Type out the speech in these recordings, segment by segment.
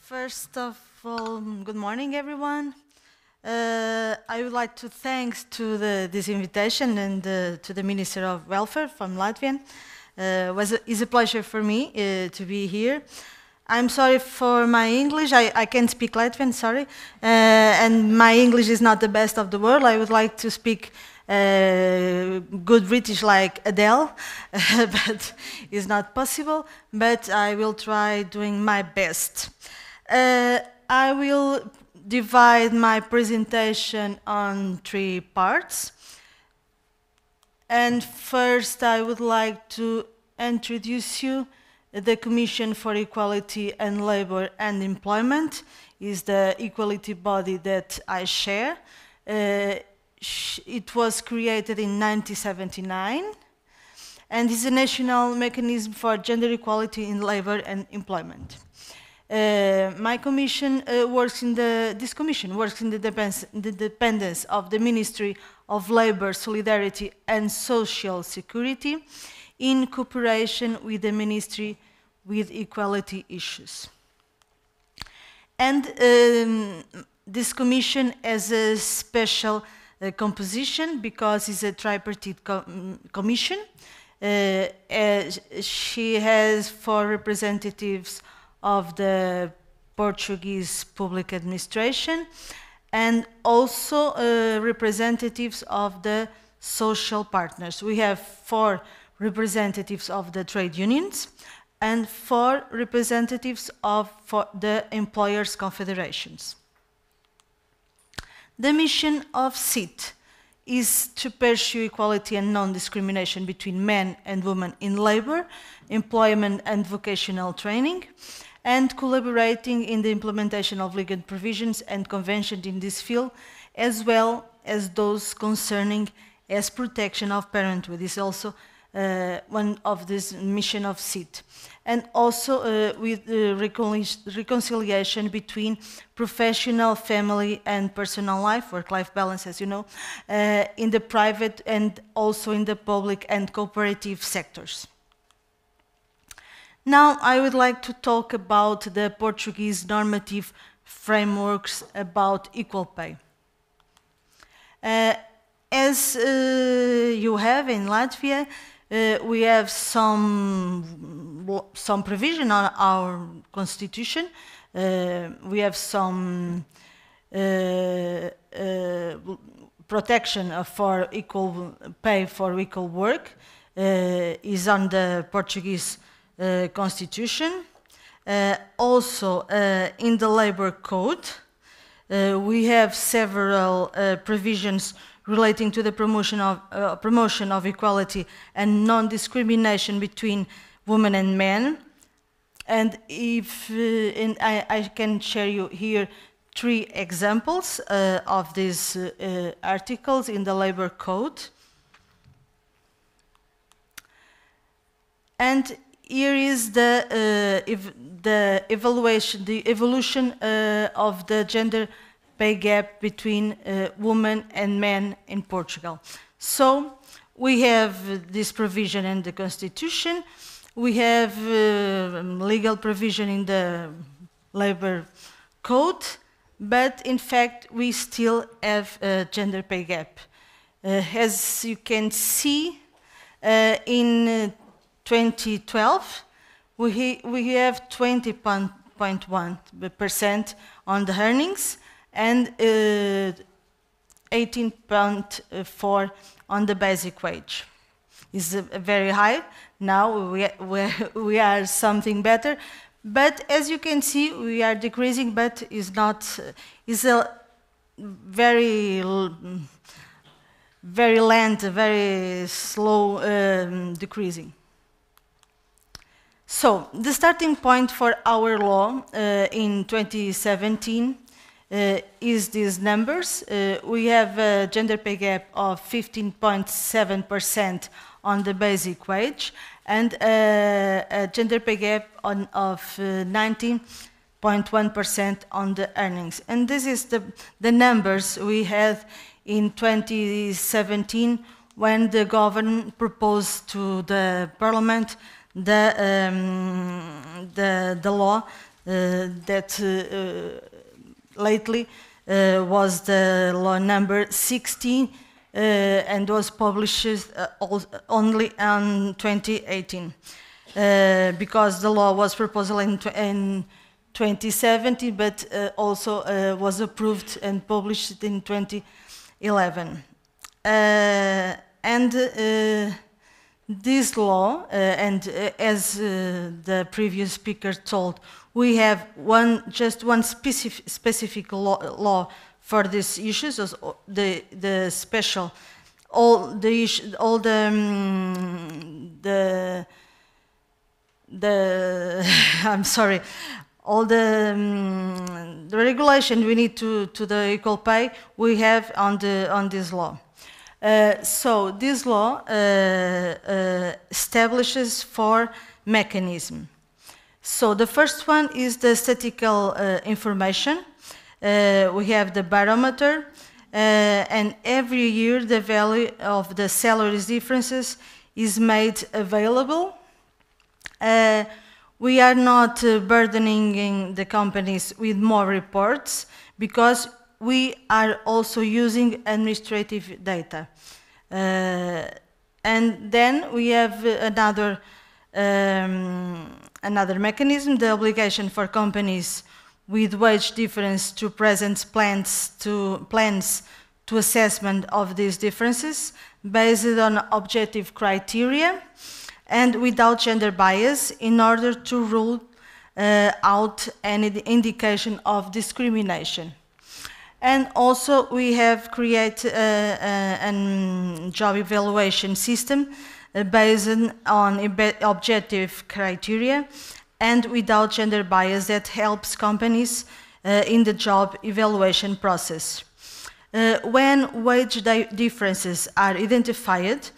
First of all, good morning, everyone. I would like to thank to this invitation and to the Minister of Welfare from Latvia. It's a pleasure for me to be here. I'm sorry for my English. I can't speak Latvian, sorry. And my English is not the best of the world. I would like to speak good British like Adele, but it's not possible. But I will try doing my best. I will divide my presentation on 3 parts. And first, I would like to introduce you the Commission for Equality and Labor and Employment is the equality body that I share. It was created in 1979 and is a national mechanism for gender equality in labor and employment. My commission this commission works in the dependence of the Ministry of Labor, Solidarity and Social Security in cooperation with the Ministry with equality issues. And this commission has a special composition because it's a tripartite commission. She has 4 representatives of the Portuguese public administration and also representatives of the social partners. We have 4 representatives of the trade unions and 4 representatives of the employers' confederations. The mission of CIT is to pursue equality and non-discrimination between men and women in labor, employment and vocational training, and collaborating in the implementation of legal provisions and conventions in this field, as well as those concerning as protection of parenthood is also one of this mission of CIT. And also with reconciliation between professional, family and personal life, work-life balance, as you know, in the private and also in the public and cooperative sectors. Now I would like to talk about the Portuguese normative frameworks about equal pay. As you have in Latvia, we have some provision on our constitution. We have some protection for equal pay for equal work is on the Portuguese constitution. Also in the labor code we have several provisions relating to the promotion of equality and non-discrimination between women and men. And I can share you here 3 examples of these articles in the labor code. And here is the evolution of the gender pay gap between women and men in Portugal. So we have this provision in the Constitution, we have legal provision in the labor code, but in fact we still have a gender pay gap. As you can see, in 2012 we have 20.1% on the earnings and 18.4 on the basic wage. It's very high. Now we are something better, but as you can see, we are decreasing, but it's a very slow decreasing. So the starting point for our law in 2017 is these numbers. We have a gender pay gap of 15.7% on the basic wage and a gender pay gap of 19.1% on the earnings. And this is the numbers we had in 2017 when the government proposed to the parliament the law that lately was the law number 16 and was published only in 2018 because the law was proposed in 2017 but also was approved and published in 2011. This law, and as the previous speaker told, we have just one specific law for these issues. The special, all the I'm sorry, all the regulation we need to the equal pay we have on this law. So this law establishes 4 mechanisms. So the first one is the statistical information. We have the barometer, and every year the value of the salaries differences is made available. We are not burdening the companies with more reports because we are also using administrative data. And then we have another mechanism, the obligation for companies with wage difference to present plans to assessment of these differences based on objective criteria and without gender bias in order to rule out any indication of discrimination. And also we have created a job evaluation system based on objective criteria and without gender bias that helps companies in the job evaluation process. When wage differences are identified,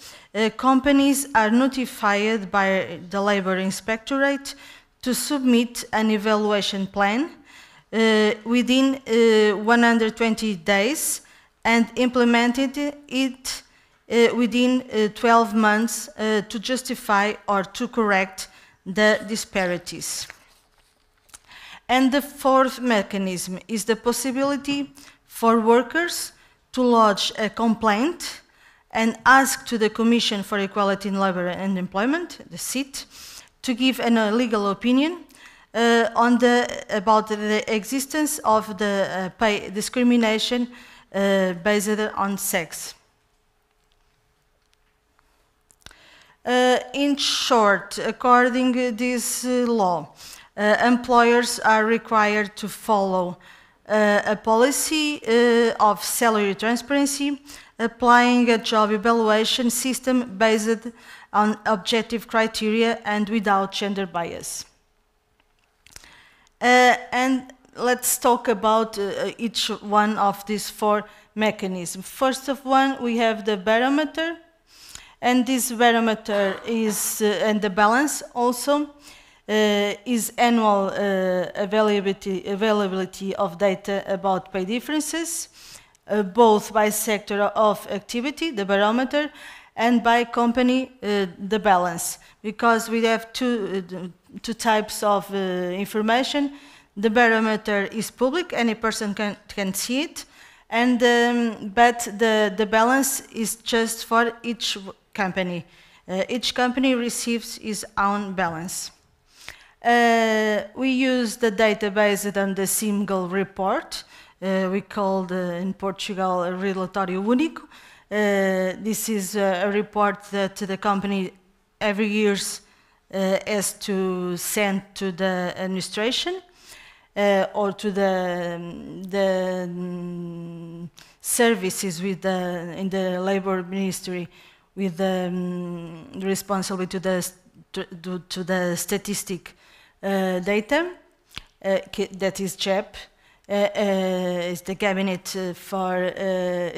companies are notified by the Labor Inspectorate to submit an evaluation plan within 120 days and implemented it within 12 months to justify or to correct the disparities. And the 4th mechanism is the possibility for workers to lodge a complaint and ask to the Commission for Equality in Labour and Employment, the CIT, to give a legal opinion about the existence of the pay discrimination based on sex. In short, according to this law, employers are required to follow a policy of salary transparency, applying a job evaluation system based on objective criteria and without gender bias. And let's talk about each one of these 4 mechanisms. First of all, we have the barometer, and this barometer is, and the balance also, is annual availability of data about pay differences, both by sector of activity, the barometer, and by company, the balance, because we have two types of information. The barometer is public, any person can see it, and but the balance is just for each company. Each company receives its own balance. We use the data based on the single report. We call in Portugal a relatório único. This is a report that the company every year has to send to the administration or to the services in the labor ministry with the responsibility to the statistic data, that is JEP, is the cabinet for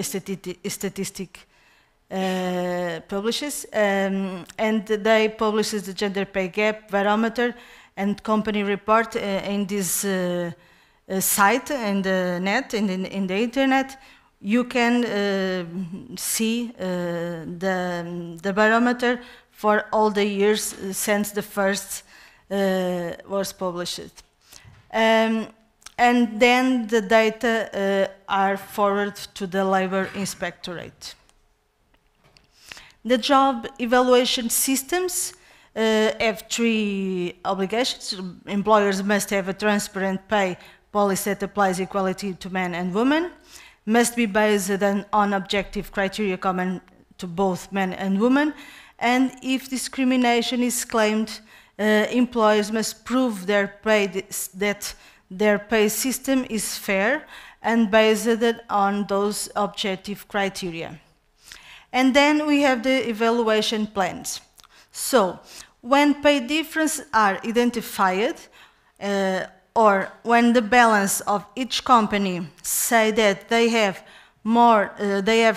statistic publishes, and they publishes the gender pay gap barometer and company report in this site in the net, in the internet. You can see the barometer for all the years since the first was published. And then the data are forwarded to the Labor Inspectorate. The job evaluation systems have three obligations. Employers must have a transparent pay policy that applies equality to men and women, must be based on objective criteria common to both men and women, and if discrimination is claimed, employers must prove that their pay system is fair and based on those objective criteria. And then we have the evaluation plans. So, when pay differences are identified, or when the balance of each company say that they have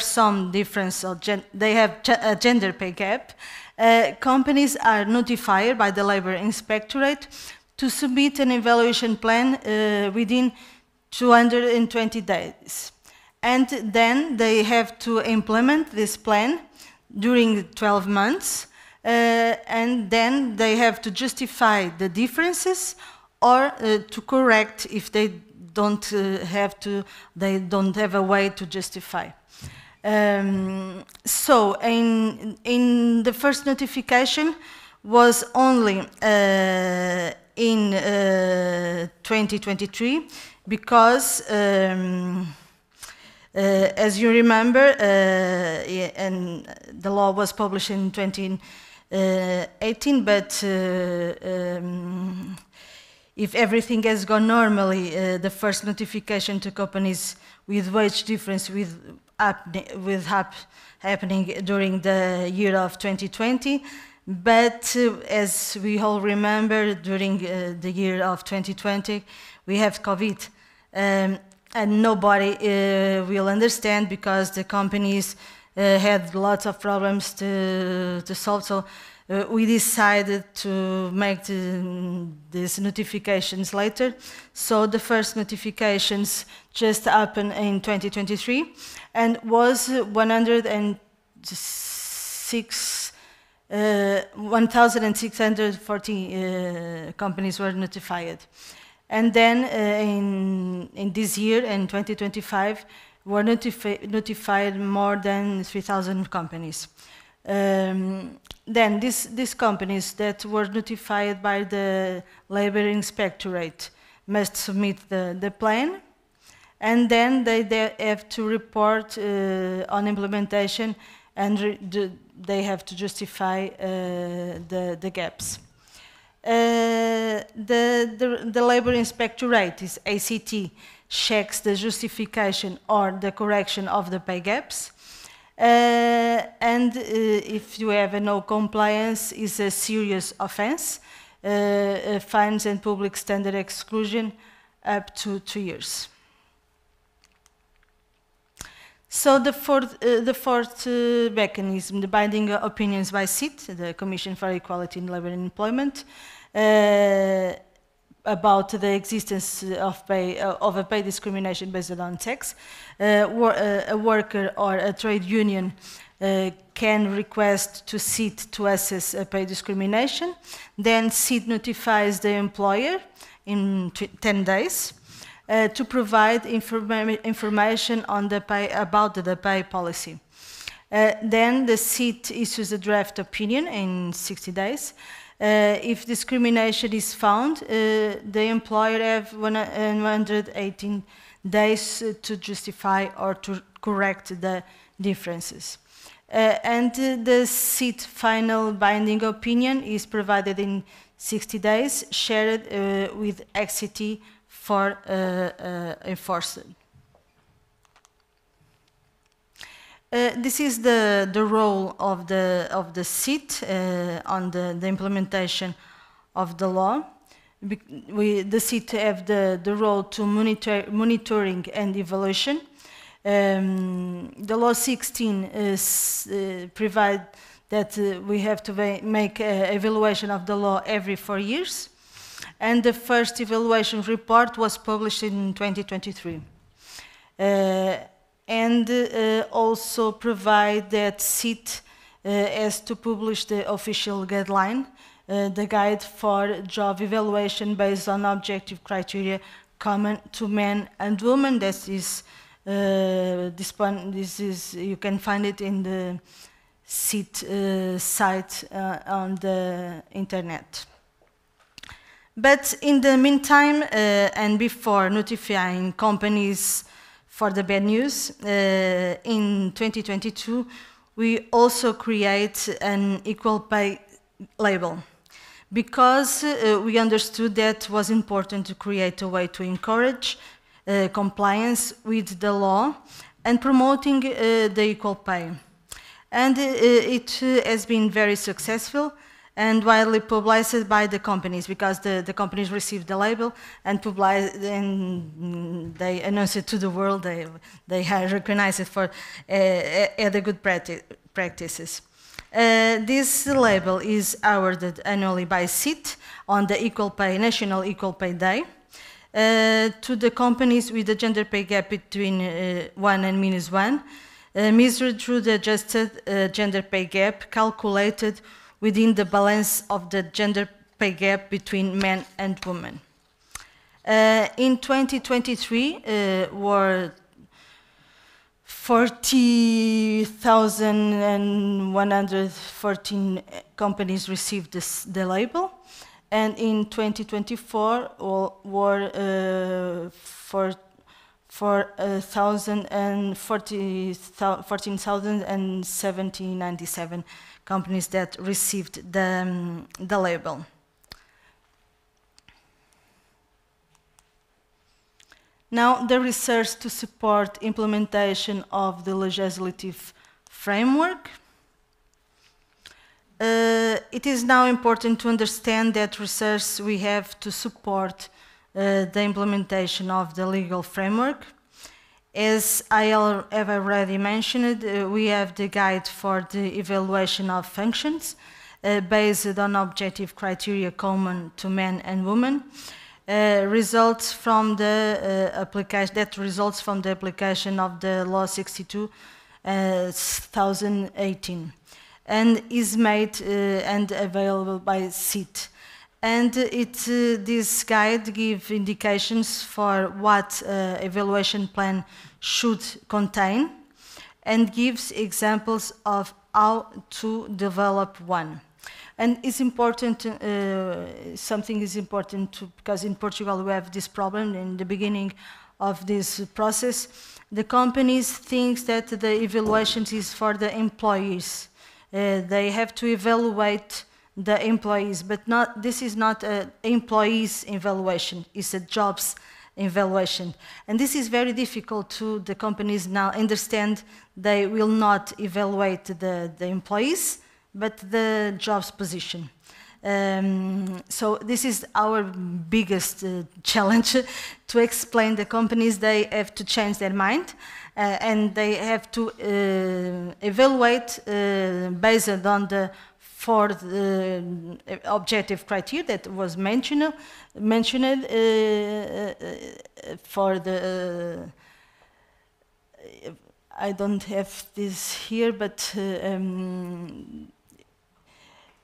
some difference, or they have a gender pay gap, companies are notified by the Labor Inspectorate to submit an evaluation plan within 220 days. And then they have to implement this plan during 12 months, and then they have to justify the differences or to correct if they don't have a way to justify. So in the first notification was only in 2023 because as you remember, and the law was published in 2018, but if everything has gone normally, the first notification to companies with wage difference happening during the year of 2020, but as we all remember, during the year of 2020, we have COVID. And nobody will understand because the companies had lots of problems to solve. So we decided to make these notifications later. So the first notifications just happened in 2023 and was 1,640 companies were notified. And then in this year, in 2025, were notified more than 3,000 companies. Then these companies that were notified by the Labor Inspectorate must submit the plan, and then they have to report on implementation, and they have to justify the gaps. The Labor Inspectorate, is ACT, checks the justification or the correction of the pay gaps, and if you have no compliance, is a serious offense, fines and public standard exclusion up to 2 years. So the fourth mechanism, the binding opinions by CIT, the Commission for Equality in Labour and Employment, about the existence of a pay discrimination based on sex. A worker or a trade union can request to CIT to assess a pay discrimination. Then CIT notifies the employer in 10 days. To provide information on about the pay policy. Then the CIT issues a draft opinion in 60 days. If discrimination is found, the employer has 118 days to justify or to correct the differences. And the CIT final binding opinion is provided in 60 days, shared with ACT for enforcement. This is the role of the CIT on the implementation of the law. The CIT have the role to monitoring and evaluation. The law 16 provide that we have to make an evaluation of the law every 4 years. And the first evaluation report was published in 2023. And also provide that CIT has to publish the official guideline the guide for job evaluation based on objective criteria common to men and women. This is you can find it in the site on the internet. But in the meantime, and before notifying companies for the bad news, in 2022, we also create an equal pay label, because we understood that it was important to create a way to encourage compliance with the law and promoting the equal pay. And it has been very successful and widely publicized by the companies, because the companies received the label and published, and they announced it to the world. They have recognized it for the good practices. This label is awarded annually by CIT on the National Equal Pay Day to the companies with a gender pay gap between 1 and -1, measured through the adjusted gender pay gap calculated within the balance of the gender pay gap between men and women. In 2023, were 40,114 companies received the label, and in 2024 were 14,097 companies that received the label. Now, the research to support implementation of the legislative framework. It is now important to understand that research we have to support the implementation of the legal framework. As I have already mentioned, we have the guide for the evaluation of functions based on objective criteria common to men and women. Results from the application of the Law 62, 2018, and is made and available by CIT. And this guide gives indications for what evaluation plan should contain, and gives examples of how to develop one. And it's important, something is important too, because in Portugal we have this problem in the beginning of this process. The companies think that the evaluation is for the employees. They have to evaluate the employees, but this is not an employees evaluation, it's a jobs evaluation. And this is very difficult to the companies now understand. They will not evaluate the employees, but the jobs position. So this is our biggest challenge, to explain the companies. They have to change their mind, and they have to evaluate based on the four objective criteria that was mentioned for the I don't have this here, but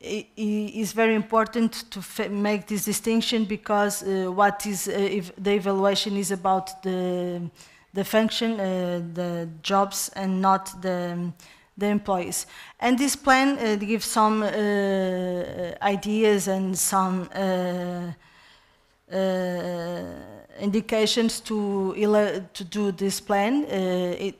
it is very important to make this distinction, because what is the evaluation is about the function, the jobs, and not the employees. And this plan gives some ideas and some indications to do this plan.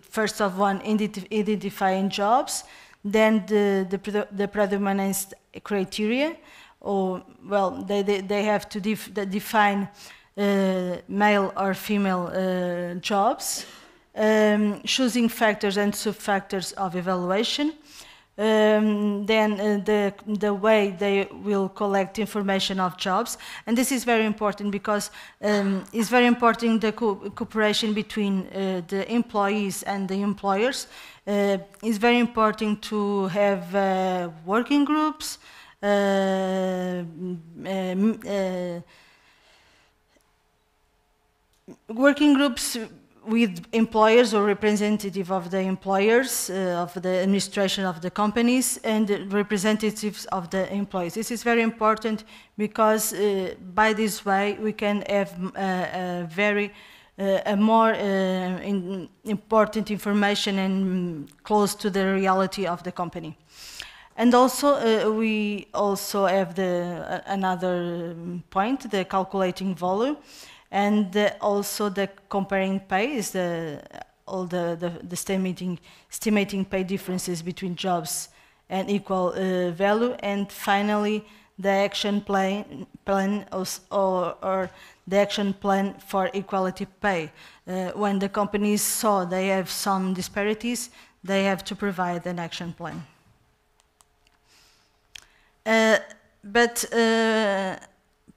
First of all, identifying jobs, then the predominance criteria, or well, they have to define male or female jobs, choosing factors and sub-factors of evaluation, then the way they will collect information of jobs. And this is very important, because it's very important the cooperation between the employees and the employers. It's very important to have working groups, with employers or representative of the employers, of the administration of the companies, and representatives of the employees. This is very important because by this way we can have a more important information and close to the reality of the company. And also we also have another point, the calculating value. And also the comparing pay is estimating pay differences between jobs and equal value. And finally, the action plan or the action plan for equality pay. When the companies saw they have some disparities, they have to provide an action plan.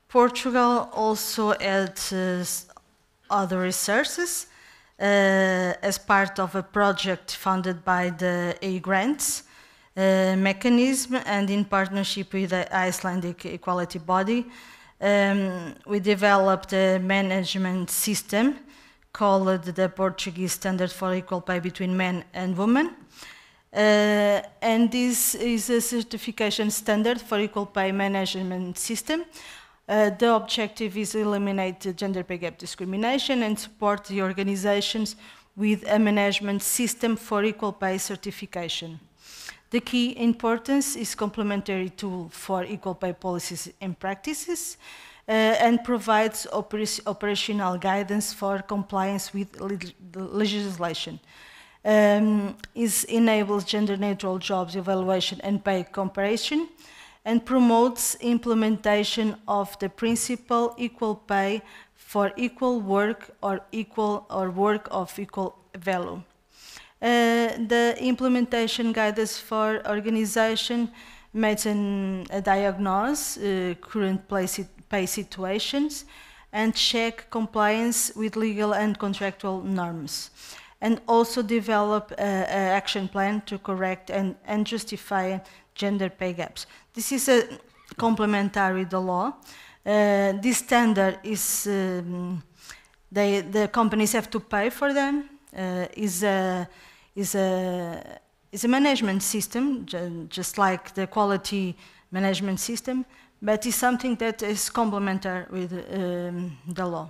Portugal also had other resources as part of a project funded by the A-Grants mechanism and in partnership with the Icelandic equality body. We developed a management system called the Portuguese Standard for Equal Pay Between Men and Women. And this is a certification standard for equal pay management system. The objective is to eliminate the gender pay gap discrimination and support the organizations with a management system for equal pay certification. The key importance is complementary tool for equal pay policies and practices and provides operational guidance for compliance with the legislation. It enables gender-neutral jobs evaluation and pay comparison, and promotes implementation of the principle equal pay for equal work or work of equal value. The implementation guidance for organization makes a diagnose current pay situations and check compliance with legal and contractual norms, and also develop an action plan to correct and justify gender pay gaps. This is a complementary the law. This standard is the companies have to pay for them. Is a management system, just like the quality management system, but it's something that is complementary with the law.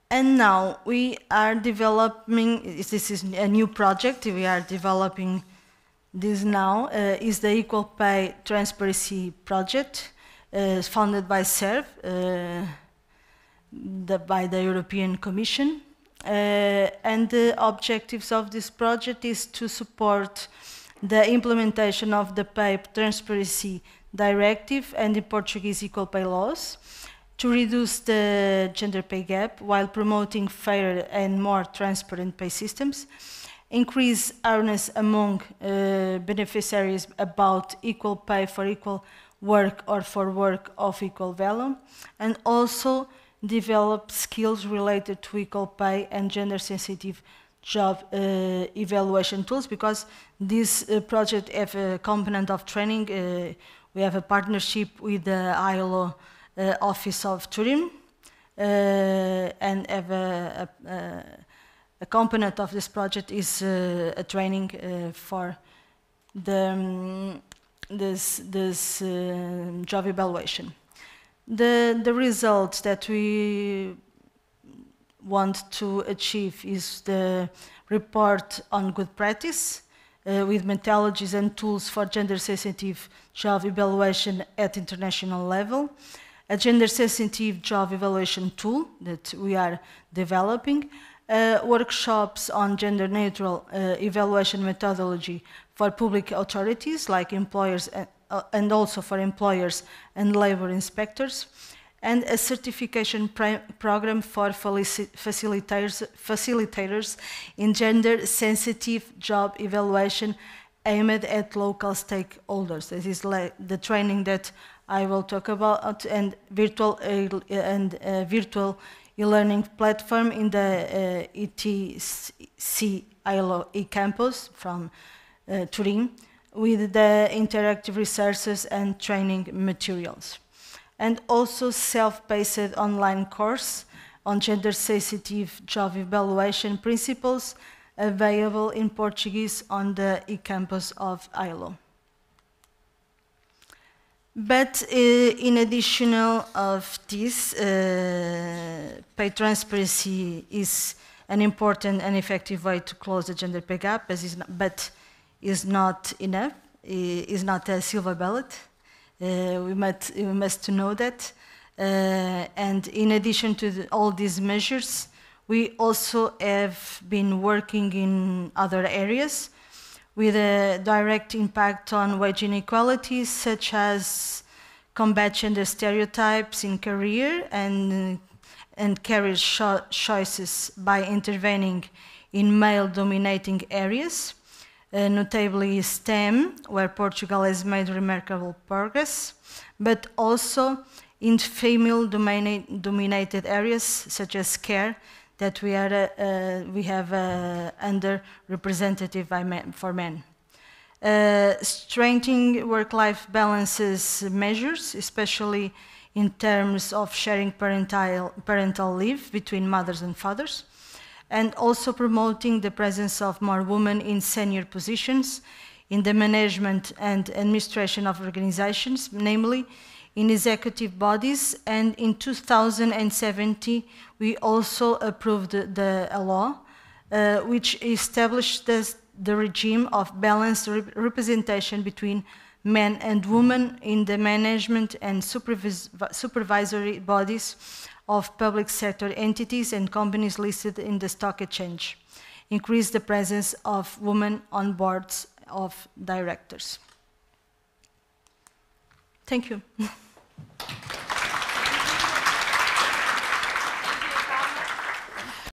And now we are developing. This is a new project. We are developing. This now is the Equal Pay Transparency Project, funded by CERV, by the European Commission. And the objectives of this project is to support the implementation of the Pay Transparency Directive and the Portuguese equal pay laws, to reduce the gender pay gap while promoting fairer and more transparent pay systems, increase awareness among beneficiaries about equal pay for equal work or for work of equal value, and also develop skills related to equal pay and gender-sensitive job evaluation tools, because this project have a component of training. We have a partnership with the ILO Office of Tourism, and have a component of this project is a training for this job evaluation. The results that we want to achieve is the report on good practice with methodologies and tools for gender-sensitive job evaluation at international level, a gender-sensitive job evaluation tool that we are developing, workshops on gender-neutral evaluation methodology for public authorities like employers and also for employers and labor inspectors, and a certification program for facilitators in gender-sensitive job evaluation aimed at local stakeholders. This is like the training that I will talk about, and virtual e-learning platform in the ETC ILO e-campus from Turin, with the interactive resources and training materials. And also self-paced online course on gender-sensitive job evaluation principles available in Portuguese on the e-campus of ILO. But in addition of this, pay transparency is an important and effective way to close the gender pay gap, but is not enough. Is not a silver bullet. We must know that. And in addition to all these measures, we also have been working in other areas with a direct impact on wage inequalities, such as combat gender stereotypes in career and career choices by intervening in male-dominating areas, notably STEM, where Portugal has made remarkable progress, but also in female-dominated areas such as care, that we have underrepresented for men. Strengthening work-life balances measures, especially in terms of sharing parental leave between mothers and fathers, and also promoting the presence of more women in senior positions in the management and administration of organizations, namely in executive bodies. And in 2017, we also approved the law which established the regime of balanced representation between men and women in the management and supervisory bodies of public sector entities and companies listed in the stock exchange. Increase the presence of women on boards of directors. Thank you.